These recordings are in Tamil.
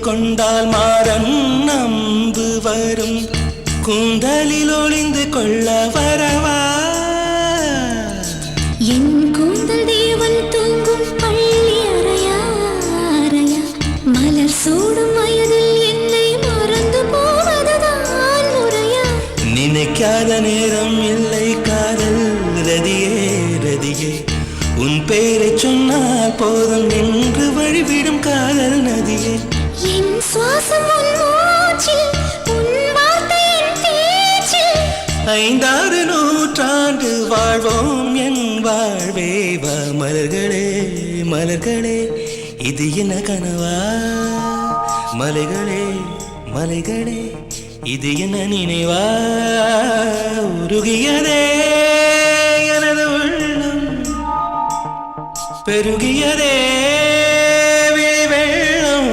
கொண்டால் மாறன் நம்பு வரும் கூந்தலில் ஒளிந்து கொள்ள வரவா என் கூந்தல் தேவன் தூங்கும் பள்ளி அறையா அறையா மலர் சூடும் வயதில் என்னை மறந்து போவதுதான் முறையா நினைக்காத நேரம் இல்லை காதல் ரதியே ரதியே உன் பேரை சொன்னால் போதும் என்று வழிவிடும் காதல் நதியே என் சுவாசம் உன் மூச்சில் உன் வார்த்தையின் பேச்சில் 5-6 நூற்றாண்டு வாழ்வோம் என் வாழ்வே வா மலர்களே மலர்களே இது என்ன கனவா மலைகளே மலைகளே இது என்ன நினைவா உருகியதே எனது உள்ளம் பெருகியதே வெள்ளம்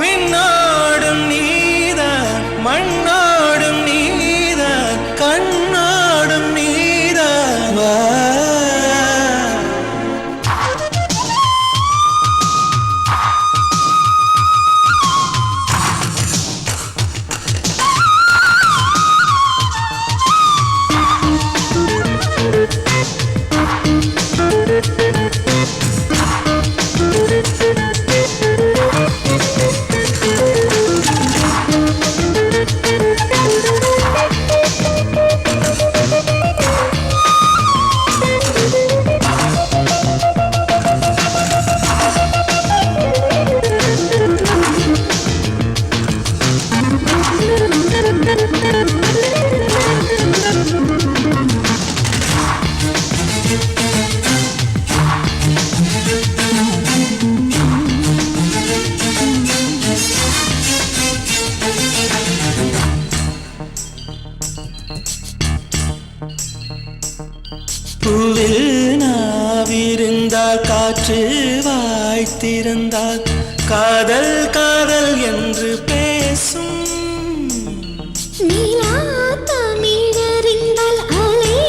விண்ணோடும் நீதான் மண்ணோடும் நீதான் கண்ணோடும் நீதான் வா பூவில் நாவிருந்தால் காற்று வாய்த்திருந்தால் காதல் காதல் என்று பேசும் நீலா தமிழறிந்தால் அலை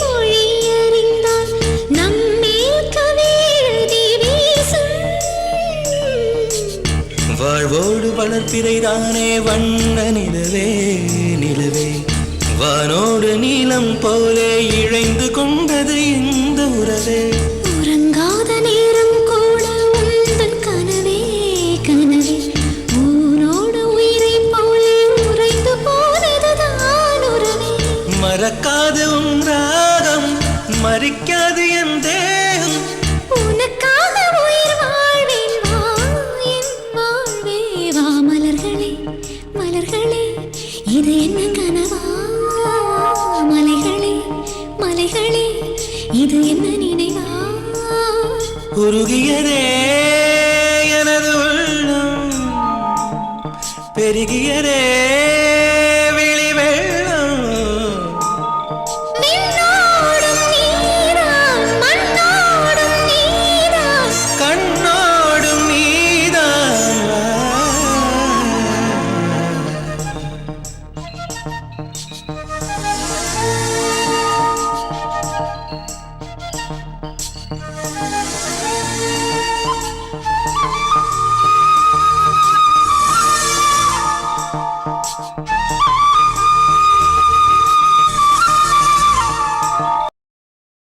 மொழியறிந்தால் நம்மேல் கவிழ்தி வீசும் வாழ்வோடு வளர்ப்பிறைதானே வண்ண நிலவே நிலவே வானோடு நீலம் போலே இழைந்து கொண்டது இந்த உறவே உறங்காத நேரம் கூட உந்தன் கனவே கனவே ஊனோடு உயிரை போலே உறைந்து போனதுதான் உறவே மறக்காது உன் ராகம் மறிக்காது என் தேகம் உனக்காக உயிர் வாழ்வேன் வா என் வாழ்வே வா மலர்களே மலர்களே இது என்ன கனவா மலைகளே மலைகளே இது என்ன நினைவா உருகியதே எனது உள்ளம் பெருகியதே